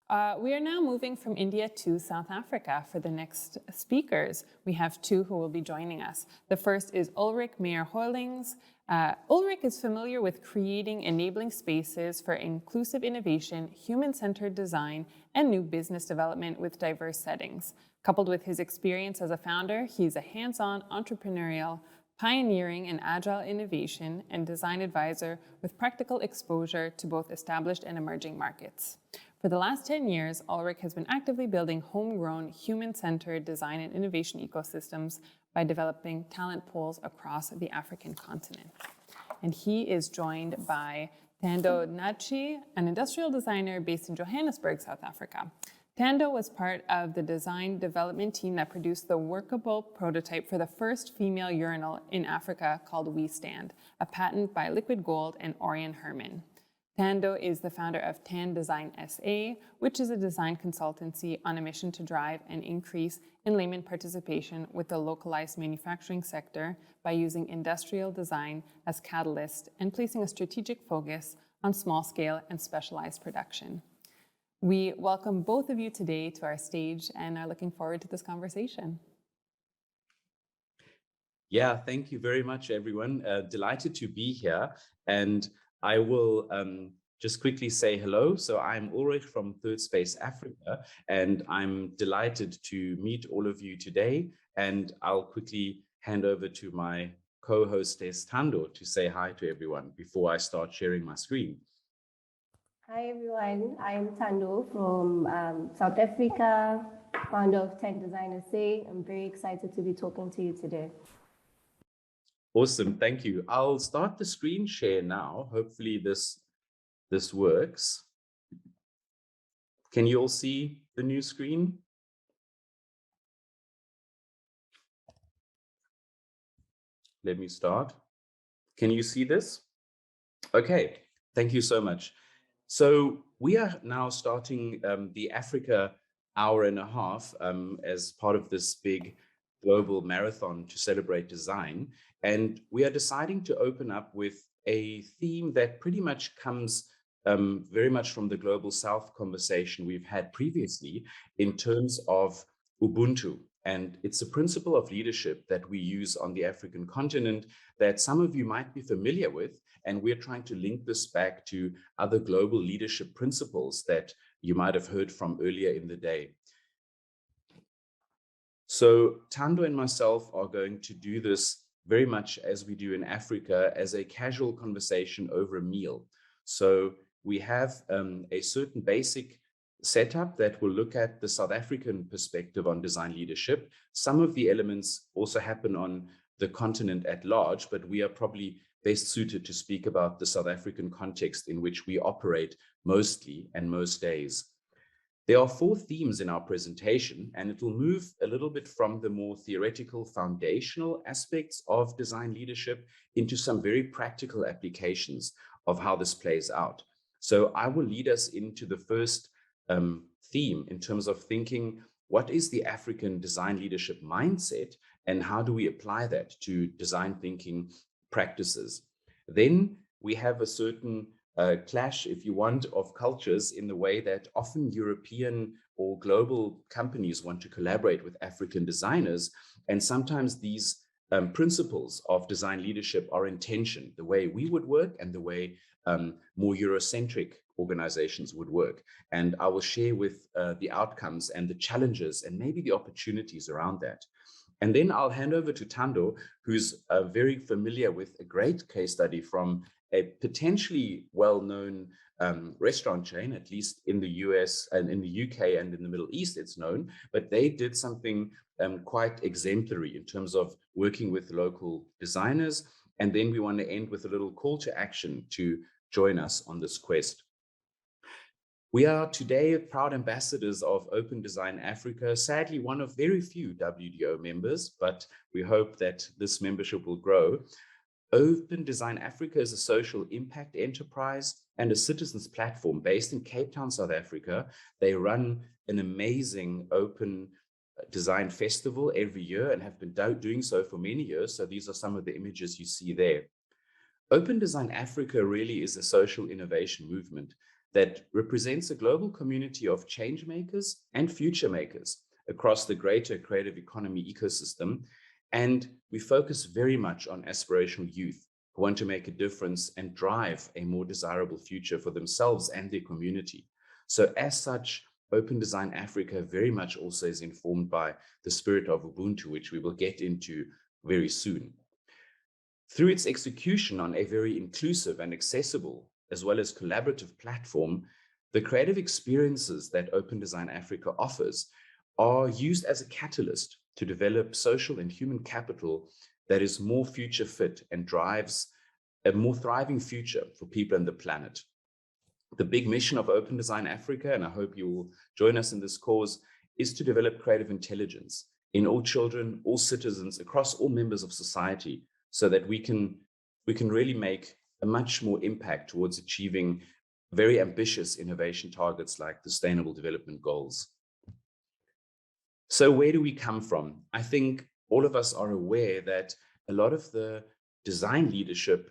We are now moving from India to South Africa for the next speakers. We have two who will be joining us. The first is Ulrich Meyer-Hoellings. Ulrich is familiar with creating enabling spaces for inclusive innovation, human-centered design, and new business development with diverse settings. Coupled with his experience as a founder, he's a hands-on entrepreneurial, pioneering and agile innovation and design advisor with practical exposure to both established and emerging markets. For the last 10 years, Ulrich has been actively building homegrown, human-centered design and innovation ecosystems by developing talent pools across the African continent. And he is joined by Thando Ndashe, an industrial designer based in Johannesburg, South Africa. Thando was part of the design development team that produced the workable prototype for the first female urinal in Africa called We Stand, a patent by Liquid Gold and Orion Herman. Thando is the founder of Tan Design SA, which is a design consultancy on a mission to drive an increase in layman participation with the localized manufacturing sector by using industrial design as catalyst and placing a strategic focus on small-scale and specialized production. We welcome both of you today to our stage and are looking forward to this conversation. Yeah, thank you very much, everyone. Delighted to be here. And I will just quickly say hello. So I'm Ulrich from Third Space Africa, and I'm delighted to meet all of you today. And I'll quickly hand over to my co-hostess, Thando, to say hi to everyone before I start sharing my screen. Hi, everyone. I'm Thando from South Africa, founder of Tan Design SA. I'm very excited to be talking to you today. Awesome, thank you. I'll start the screen share now. Hopefully this works. Can you all see the new screen? Let me start. Can you see this? Okay, thank you so much. So we are now starting the Africa hour and a half as part of this big global marathon to celebrate design. And we are deciding to open up with a theme that pretty much comes very much from the Global South conversation we've had previously in terms of Ubuntu. And it's a principle of leadership that we use on the African continent that some of you might be familiar with. And we're trying to link this back to other global leadership principles that you might have heard from earlier in the day. So Thando and myself are going to do this very much as we do in Africa, as a casual conversation over a meal. So we have a certain basic setup that will look at the South African perspective on design leadership. Some of the elements also happen on the continent at large, but we are probably best suited to speak about the South African context in which we operate mostly and most days. There are 4 themes in our presentation, and it will move a little bit from the more theoretical foundational aspects of design leadership into some very practical applications of how this plays out. So I will lead us into the first theme in terms of thinking, what is the African design leadership mindset and how do we apply that to design thinking practices? Then we have a certain clash, if you want, of cultures in the way that often European or global companies want to collaborate with African designers. And sometimes these principles of design leadership are in tension, the way we would work and the way more Eurocentric organizations would work. And I will share with the outcomes and the challenges and maybe the opportunities around that. And then I'll hand over to Thando, who's very familiar with a great case study from a potentially well-known restaurant chain, at least in the US and in the UK and in the Middle East, it's known, but they did something quite exemplary in terms of working with local designers. And then we want to end with a little call to action to join us on this quest. We are today proud ambassadors of Open Design Afrika, sadly one of very few WDO members, but we hope that this membership will grow. Open Design Afrika is a social impact enterprise and a citizens platform based in Cape Town, South Africa. They run an amazing open design festival every year and have been doing so for many years. So these are some of the images you see there. Open Design Afrika really is a social innovation movement. that represents a global community of change makers and future makers across the greater creative economy ecosystem. And we focus very much on aspirational youth who want to make a difference and drive a more desirable future for themselves and their community. So as such, Open Design Afrika very much also is informed by the spirit of Ubuntu, which we will get into very soon. Through its execution on a very inclusive and accessible, as well as collaborative platform, the creative experiences that Open Design Afrika offers are used as a catalyst to develop social and human capital that is more future fit and drives a more thriving future for people and the planet. The big mission of Open Design Afrika, and I hope you will join us in this cause, is to develop creative intelligence in all children, all citizens, across all members of society, so that we can really make a much more impact towards achieving very ambitious innovation targets like the Sustainable Development Goals. So where do we come from? I think all of us are aware that a lot of the design leadership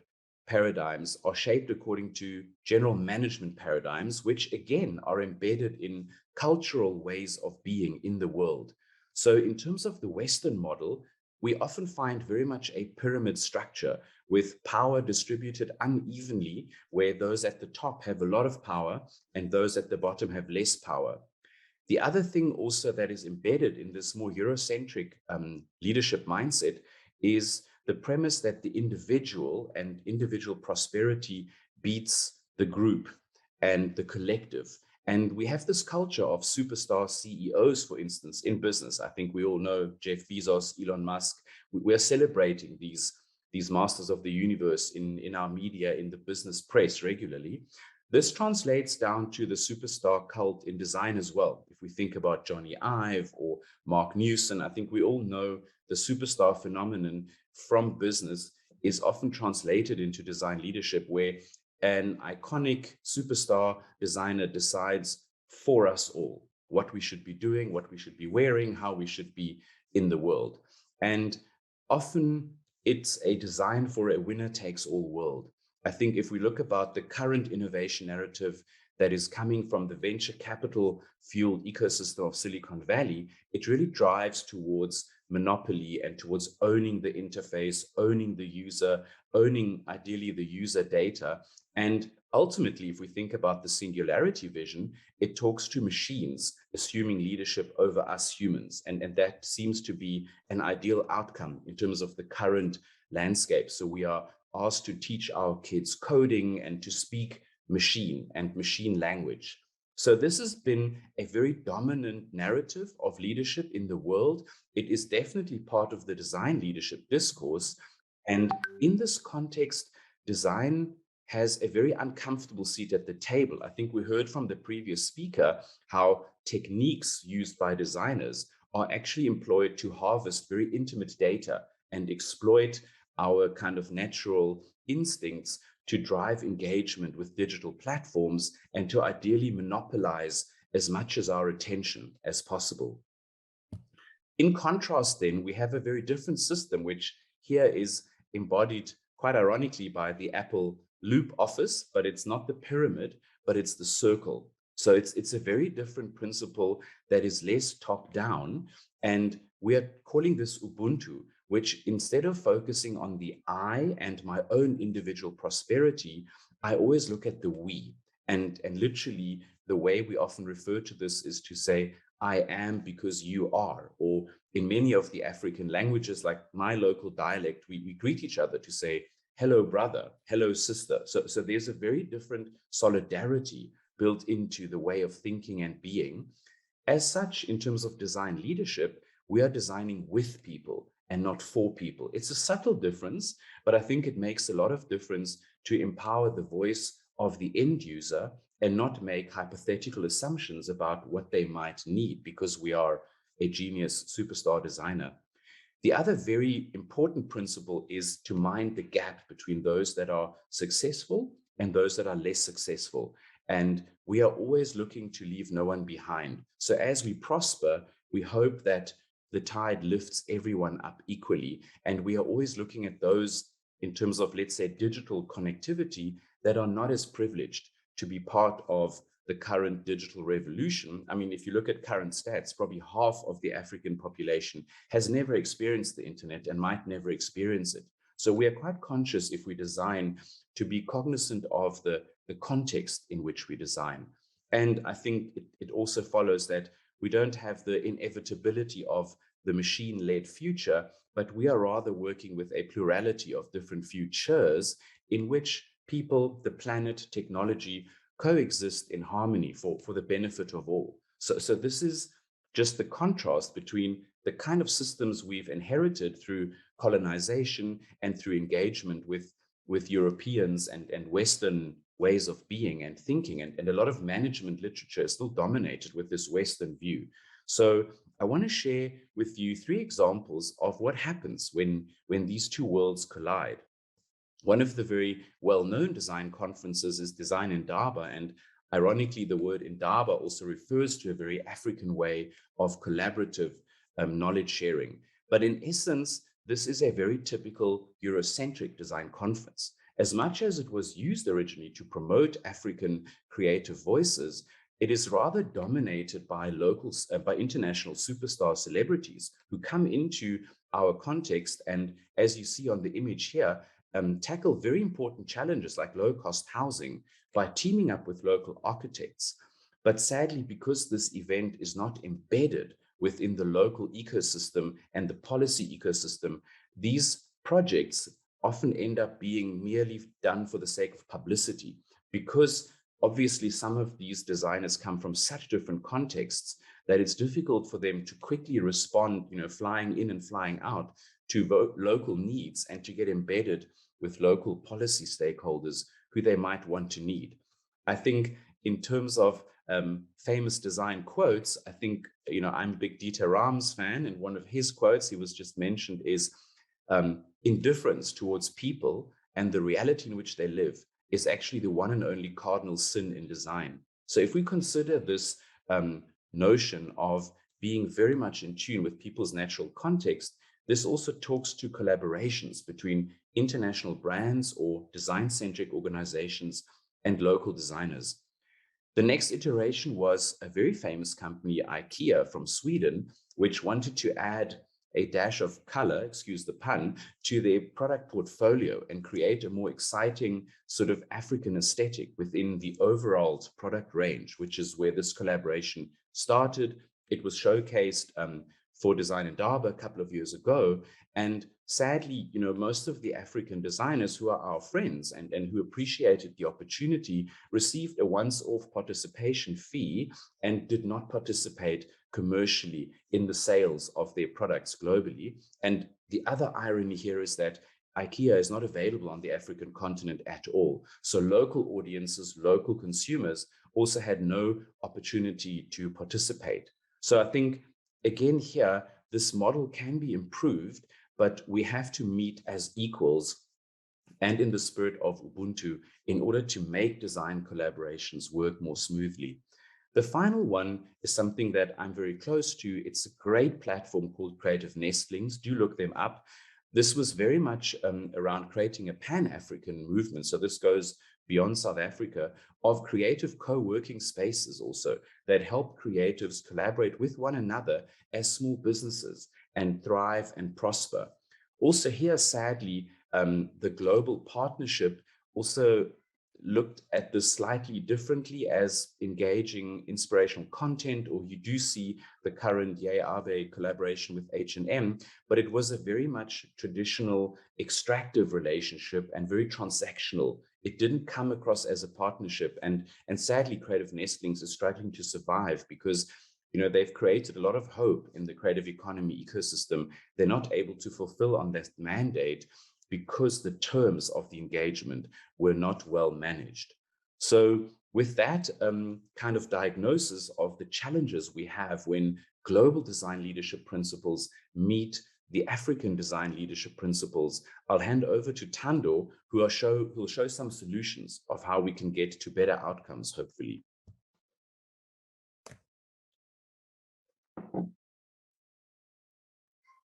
paradigms are shaped according to general management paradigms, which again are embedded in cultural ways of being in the world. So in terms of the Western model, we often find very much a pyramid structure with power distributed unevenly, where those at the top have a lot of power and those at the bottom have less power. The other thing also that is embedded in this more Eurocentric leadership mindset is the premise that the individual and individual prosperity beats the group and the collective. And we have this culture of superstar CEOs, for instance, in business. I think we all know Jeff Bezos, Elon Musk. We're celebrating these masters of the universe in our media, in the business press regularly. This translates down to the superstar cult in design as well. If we think about Johnny Ive or Mark Newson, I think we all know the superstar phenomenon from business is often translated into design leadership, where an iconic superstar designer decides for us all what we should be doing, what we should be wearing, how we should be in the world. And often it's a design for a winner takes all world. I think if we look about the current innovation narrative that is coming from the venture capital fueled ecosystem of Silicon Valley, it really drives towards monopoly and towards owning the interface, owning the user, owning ideally the user data. And ultimately, if we think about the singularity vision, it talks to machines, assuming leadership over us humans. And that seems to be an ideal outcome in terms of the current landscape. So we are asked to teach our kids coding and to speak machine and machine language. So this has been a very dominant narrative of leadership in the world. It is definitely part of the design leadership discourse. And in this context, design has a very uncomfortable seat at the table. I think we heard from the previous speaker how techniques used by designers are actually employed to harvest very intimate data and exploit our kind of natural instincts to drive engagement with digital platforms and to ideally monopolize as much as our attention as possible. In contrast, then, we have a very different system, which here is embodied quite ironically by the Apple Loop office, but it's not the pyramid, but it's the circle. So it's a very different principle that is less top down. And we are calling this Ubuntu, which instead of focusing on the I and my own individual prosperity, I always look at the we. And literally the way we often refer to this is to say, I am because you are. Or in many of the African languages, like my local dialect, we greet each other to say, hello, brother, hello, sister. So there's a very different solidarity built into the way of thinking and being. As such, in terms of design leadership, we are designing with people and not for people. It's a subtle difference, but I think it makes a lot of difference to empower the voice of the end user and not make hypothetical assumptions about what they might need because we are a genius superstar designer. The other very important principle is to mind the gap between those that are successful and those that are less successful. And we are always looking to leave no one behind. So as we prosper, we hope that the tide lifts everyone up equally. And we are always looking at those in terms of, let's say, digital connectivity that are not as privileged to be part of the current digital revolution. I mean, if you look at current stats, probably half of the African population has never experienced the internet and might never experience it. So we are quite conscious, if we design, to be cognizant of the context in which we design. And I think it also follows that we don't have the inevitability of the machine-led future, but we are rather working with a plurality of different futures in which people, the planet, technology coexist in harmony for the benefit of all. So this is just the contrast between the kind of systems we've inherited through colonization and through engagement with Europeans and Western ways of being and thinking. And a lot of management literature is still dominated with this Western view. So I want to share with you 3 examples of what happens when these two worlds collide. One of the very well-known design conferences is Design Indaba, and ironically, the word Indaba also refers to a very African way of collaborative knowledge sharing. But in essence, this is a very typical Eurocentric design conference. As much as it was used originally to promote African creative voices, it is rather dominated by by international superstar celebrities who come into our context and, as you see on the image here, tackle very important challenges like low-cost housing by teaming up with local architects. But sadly, because this event is not embedded within the local ecosystem and the policy ecosystem, these projects often end up being merely done for the sake of publicity, because obviously some of these designers come from such different contexts that it's difficult for them to quickly respond, flying in and flying out to local needs and to get embedded with local policy stakeholders who they might want to need. I think in terms of famous design quotes, I think, I'm a big Dieter Rams fan, and one of his quotes, he was just mentioned, is indifference towards people and the reality in which they live is actually the one and only cardinal sin in design. So if we consider this notion of being very much in tune with people's natural context, this also talks to collaborations between international brands or design-centric organizations and local designers. The next iteration was a very famous company, IKEA from Sweden, which wanted to add a dash of color, excuse the pun, to their product portfolio and create a more exciting sort of African aesthetic within the overall product range, which is where this collaboration started. It was showcased for Design Indaba a couple of years ago. And sadly, most of the African designers who are our friends and who appreciated the opportunity received a once-off participation fee and did not participate commercially in the sales of their products globally. And the other irony here is that IKEA is not available on the African continent at all. So local audiences, local consumers also had no opportunity to participate. So I think, again, here, this model can be improved, but we have to meet as equals and in the spirit of Ubuntu in order to make design collaborations work more smoothly. The final one is something that I'm very close to. It's a great platform called Creative Nestlings. Do look them up. This was very much around creating a Pan-African movement. So this goes beyond South Africa, of creative co-working spaces also that help creatives collaborate with one another as small businesses and thrive and prosper. Also here, sadly, the global partnership also looked at this slightly differently as engaging inspirational content, or you do see the current Yay Abe collaboration with H&M, but it was a very much traditional extractive relationship and very transactional. It didn't come across as a partnership, and sadly Creative Nestlings is struggling to survive because they've created a lot of hope in the creative economy ecosystem. They're not able to fulfill on that mandate because the terms of the engagement were not well managed. So with that kind of diagnosis of the challenges we have when global design leadership principles meet the African design leadership principles, I'll hand over to Thando, who will show some solutions of how we can get to better outcomes, hopefully.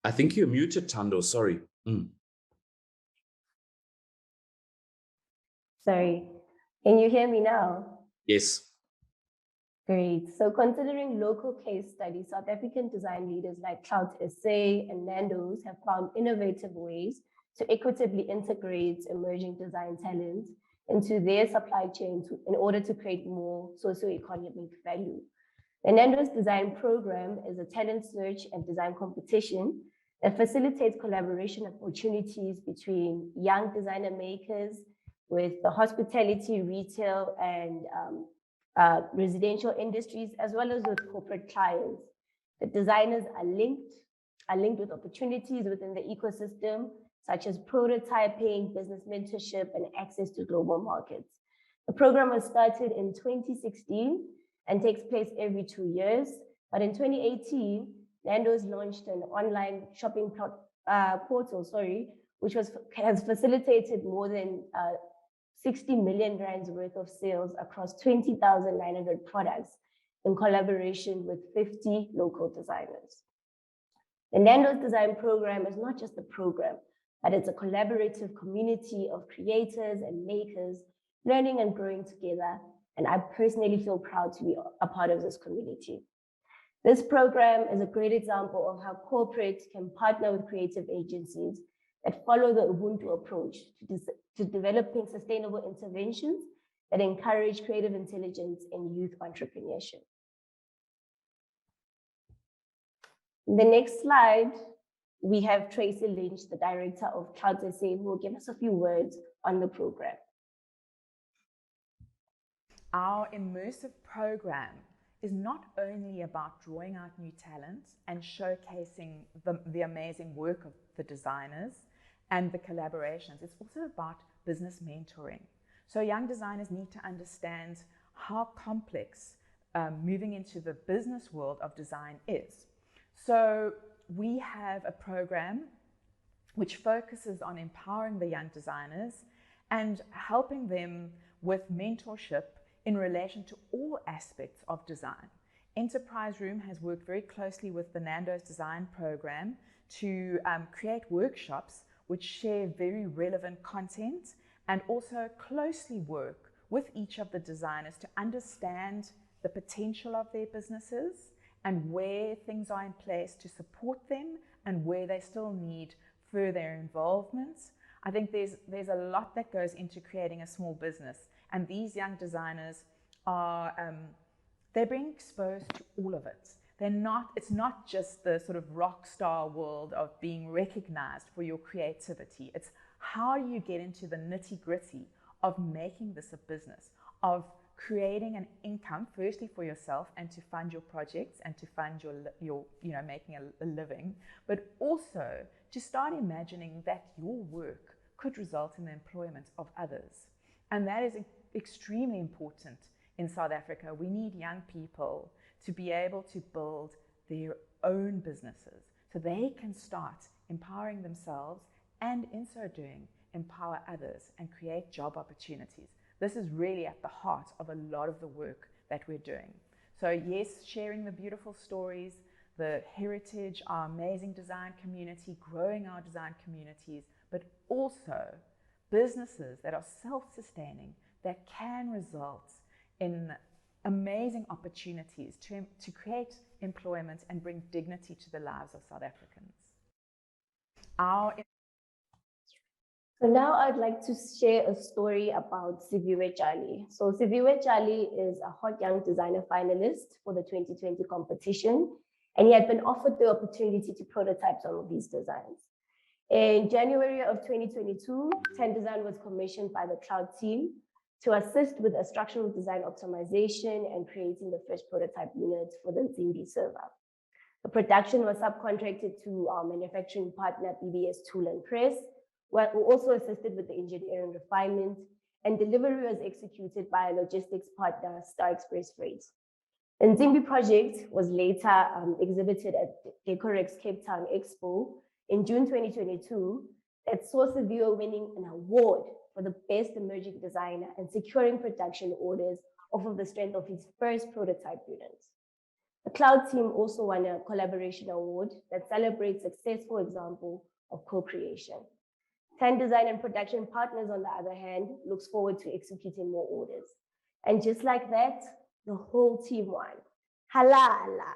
I think you're muted, Thando, sorry. Sorry, can you hear me now? Yes. Great. So considering local case studies, South African design leaders like Cloud SA and Nando's have found innovative ways to equitably integrate emerging design talent into their supply chains in order to create more socioeconomic value. The Nando's Design Program is a talent search and design competition that facilitates collaboration opportunities between young designer makers with the hospitality, retail, and residential industries, as well as with corporate clients. The designers are linked with opportunities within the ecosystem, such as prototyping, business mentorship, and access to global markets. The program was started in 2016 and takes place every 2 years. But in 2018, Nando's launched an online shopping portal, which has facilitated more than 60 million rands worth of sales across 20,900 products in collaboration with 50 local designers. The Nando's Design Program is not just a program, but it's a collaborative community of creators and makers learning and growing together. And I personally feel proud to be a part of this community. This program is a great example of how corporates can partner with creative agencies that follow the Ubuntu approach to developing sustainable interventions that encourage creative intelligence and youth entrepreneurship. In the next slide, we have Tracy Lynch, the director of Cloud SA, who will give us a few words on the program. Our immersive program is not only about drawing out new talent and showcasing the amazing work of the designers and the collaborations, it's also about business mentoring. So young designers need to understand how complex moving into the business world of design is. So we have a program which focuses on empowering the young designers and helping them with mentorship in relation to all aspects of design. Enterprise Room has worked very closely with the Nando's Design Program to create workshops which share very relevant content and also closely work with each of the designers to understand the potential of their businesses and where things are in place to support them and where they still need further involvement. I think there's a lot that goes into creating a small business, and these young designers are they're being exposed to all of it. It's not just the sort of rock star world of being recognized for your creativity. It's how do you get into the nitty-gritty of making this a business, of creating an income firstly for yourself and to fund your projects and to fund your making a living, but also to start imagining that your work could result in the employment of others. And that is extremely important in South Africa. We need young people to be able to build their own businesses so they can start empowering themselves and in so doing empower others and create job opportunities. This is really at the heart of a lot of the work that we're doing. So yes, sharing the beautiful stories, the heritage, our amazing design community, growing our design communities, but also businesses that are self-sustaining, that can result in amazing opportunities to create employment and bring dignity to the lives of South Africans. So now I'd like to share a story about Siviwe Jali. So Siviwe Jali is a hot young designer finalist for the 2020 competition, and he had been offered the opportunity to prototype some of these designs. In January of 2022, 10 Design was commissioned by the Cloud team to assist with a structural design optimization and creating the first prototype unit for the Nzimbi server. The production was subcontracted to our manufacturing partner, BBS Tool and Press, who also assisted with the engineering refinement, and delivery was executed by a logistics partner, Star Express Freight. The Nzimbi project was later exhibited at Decorex Cape Town Expo in June 2022 that saw Siviwe winning an award for the best emerging designer and securing production orders off of the strength of his first prototype unit. The Cloud team also won a collaboration award that celebrates successful example of co-creation. 10 Design and production partners, on the other hand, looks forward to executing more orders. And just like that, the whole team won. Halala.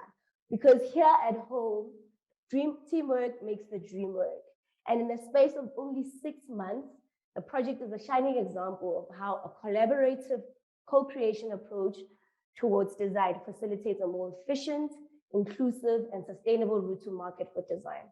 Because here at home, teamwork makes the dream work. And in the space of only 6 months, the project is a shining example of how a collaborative co-creation approach towards design facilitates a more efficient, inclusive, and sustainable route to market for design.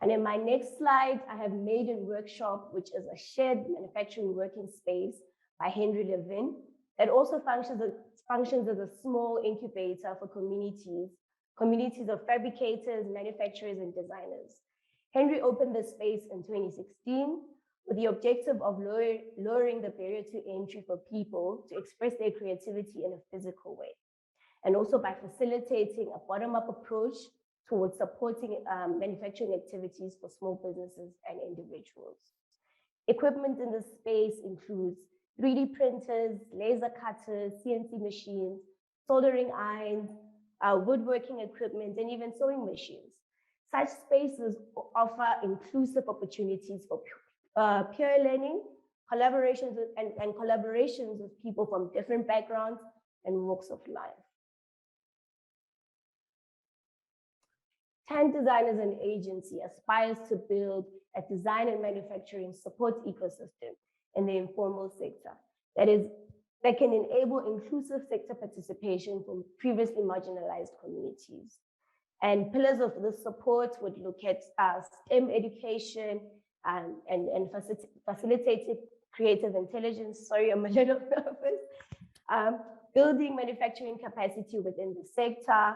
And in my next slide, I have Maiden Workshop, which is a shared manufacturing working space by Henry Levin that also functions as a small incubator for communities of fabricators, manufacturers, and designers. Henry opened the space in 2016 with the objective of lowering the barrier to entry for people to express their creativity in a physical way, and also by facilitating a bottom-up approach towards supporting manufacturing activities for small businesses and individuals. Equipment in the space includes 3D printers, laser cutters, CNC machines, soldering irons, woodworking equipment, and even sewing machines. Such spaces offer inclusive opportunities for peer learning, collaborations with people from different backgrounds and walks of life. Tan Design as an agency aspires to build a design and manufacturing support ecosystem in the informal sector that can enable inclusive sector participation from previously marginalized communities. And pillars of this support would look at STEM education and facilitating creative intelligence. Sorry, I'm a little nervous. Building manufacturing capacity within the sector,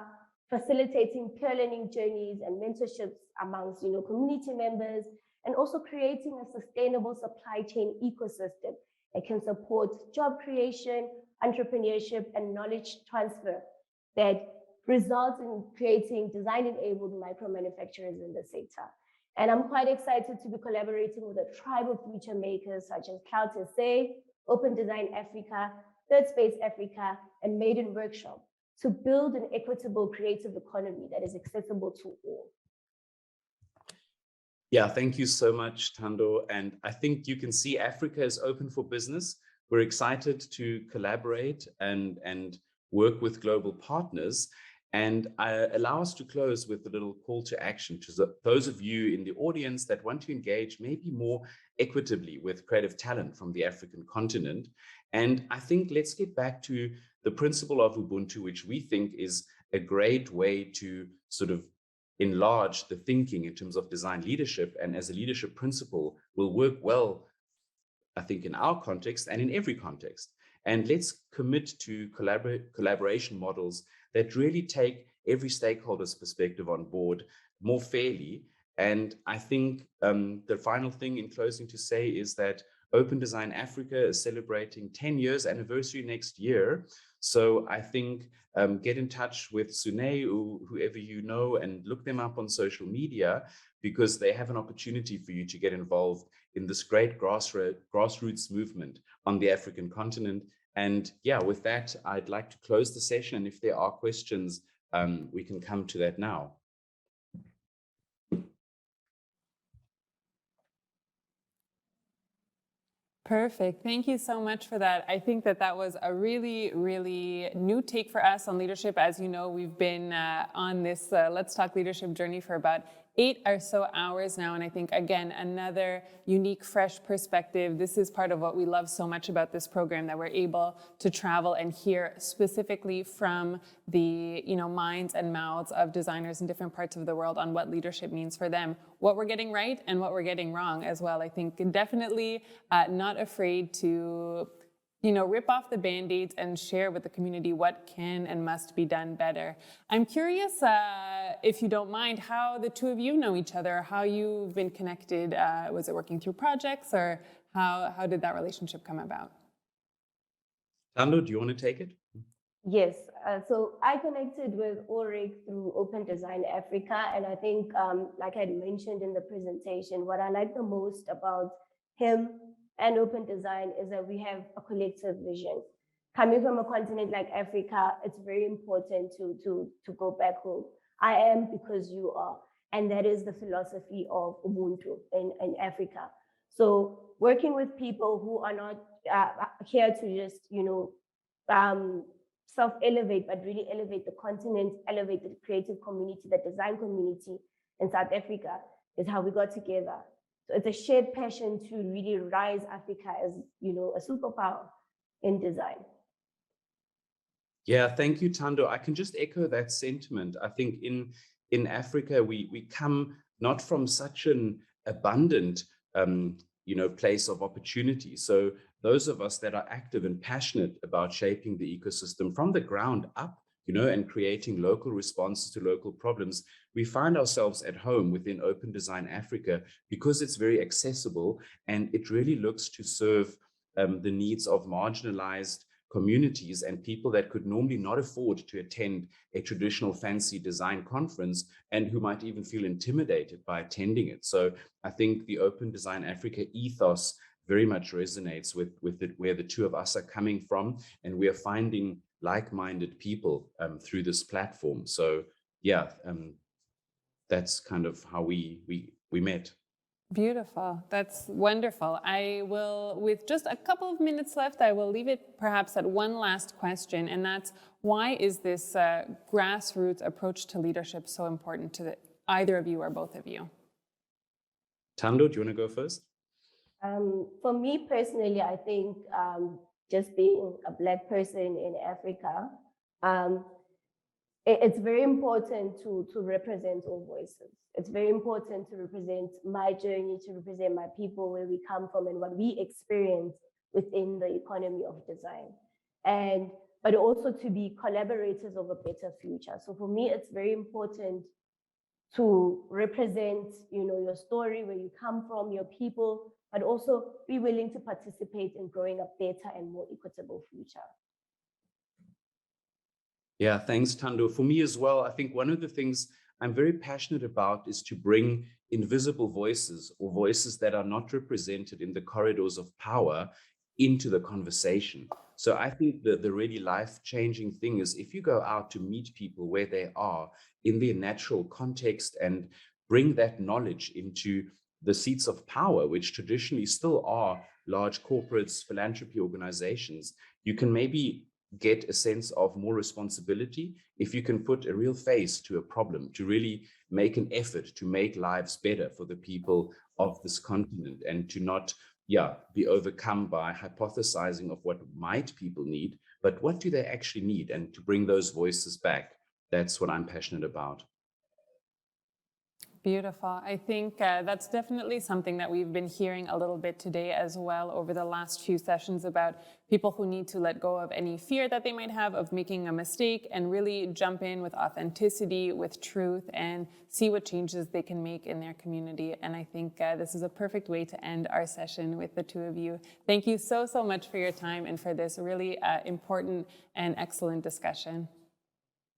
facilitating peer learning journeys and mentorships amongst community members, and also creating a sustainable supply chain ecosystem that can support job creation, entrepreneurship, and knowledge transfer that results in creating design-enabled micro-manufacturers in the sector. And I'm quite excited to be collaborating with a tribe of future makers such as Cloud SA, Open Design Afrika, Third Space Africa, and Maiden Workshop to build an equitable creative economy that is accessible to all. Yeah, thank you so much, Thando. And I think you can see Africa is open for business. We're excited to collaborate and work with global partners. And allow us to close with a little call to action to those of you in the audience that want to engage maybe more equitably with creative talent from the African continent. And I think let's get back to the principle of Ubuntu, which we think is a great way to sort of enlarge the thinking in terms of design leadership, and as a leadership principle will work well, I think, in our context and in every context. And let's commit to collaboration models that really take every stakeholder's perspective on board more fairly. And I think the final thing in closing to say is that Open Design Africa is celebrating 10 years anniversary next year. So I think get in touch with Sune or whoever you know and look them up on social media, because they have an opportunity for you to get involved in this great grassroots movement on the African continent. And yeah, with that, I'd like to close the session. And if there are questions, we can come to that now. Perfect. Thank you so much for that. I think that that was a really, really new take for us on leadership. As you know, we've been on this Let's Talk Leadership journey for about 8 or so hours now. And I think, again, another unique, fresh perspective. This is part of what we love so much about this program, that we're able to travel and hear specifically from the minds and mouths of designers in different parts of the world on what leadership means for them, what we're getting right and what we're getting wrong as well. I think definitely not afraid to rip off the Band-Aids and share with the community what can and must be done better. I'm curious, if you don't mind, how the two of you know each other, how you've been connected. Was it working through projects, or how did that relationship come about? Thando, do you want to take it? Yes, so I connected with Ulrich through Open Design Afrika, and I think, like I mentioned in the presentation, what I like the most about him and Open Design is that we have a collective vision. Coming from a continent like Africa, it's very important to go back home. I am because you are, and that is the philosophy of Ubuntu in Africa. So working with people who are not here to just, self-elevate, but really elevate the continent, elevate the creative community, the design community in South Africa is how we got together. So it's a shared passion to really rise Africa as, a superpower in design. Yeah, thank you, Thando. I can just echo that sentiment. I think in Africa, we come not from such an abundant place of opportunity. So those of us that are active and passionate about shaping the ecosystem from the ground up, and creating local responses to local problems, we find ourselves at home within Open Design Afrika because it's very accessible and it really looks to serve the needs of marginalized communities and people that could normally not afford to attend a traditional fancy design conference and who might even feel intimidated by attending it. So I think the Open Design Afrika ethos very much resonates with where the two of us are coming from, and we are finding like-minded people through this platform. So yeah, that's kind of how we met. Beautiful. That's wonderful. I will, with just a couple of minutes left, I will leave it perhaps at one last question, and that's why is this grassroots approach to leadership so important to either of you or both of you? Thando, do you want to go first? For me personally, I think just being a Black person in Africa, it's very important to represent all voices. It's very important to represent my journey, to represent my people, where we come from and what we experience within the economy of design. But also to be collaborators of a better future. So for me, it's very important to represent, your story, where you come from, your people, but also be willing to participate in growing a better and more equitable future. Yeah, thanks, Thando. For me as well, I think one of the things I'm very passionate about is to bring invisible voices or voices that are not represented in the corridors of power into the conversation. So I think the really life-changing thing is if you go out to meet people where they are in their natural context and bring that knowledge into the seats of power, which traditionally still are large corporates, philanthropy organizations, you can maybe get a sense of more responsibility if you can put a real face to a problem, to really make an effort to make lives better for the people of this continent, and to not be overcome by hypothesizing of what might people need, but what do they actually need, and to bring those voices back. That's what I'm passionate about. Beautiful. I think that's definitely something that we've been hearing a little bit today as well over the last few sessions, about people who need to let go of any fear that they might have of making a mistake and really jump in with authenticity, with truth, and see what changes they can make in their community. And I think this is a perfect way to end our session with the two of you. Thank you so much for your time and for this really important and excellent discussion.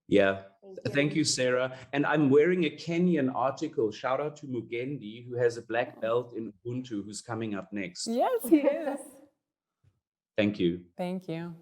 Yeah, thank you, Sarah. And I'm wearing a Kenyan article. Shout out to Mugendi, who has a black belt in Ubuntu, who's coming up next. Yes, he is. Thank you. Thank you.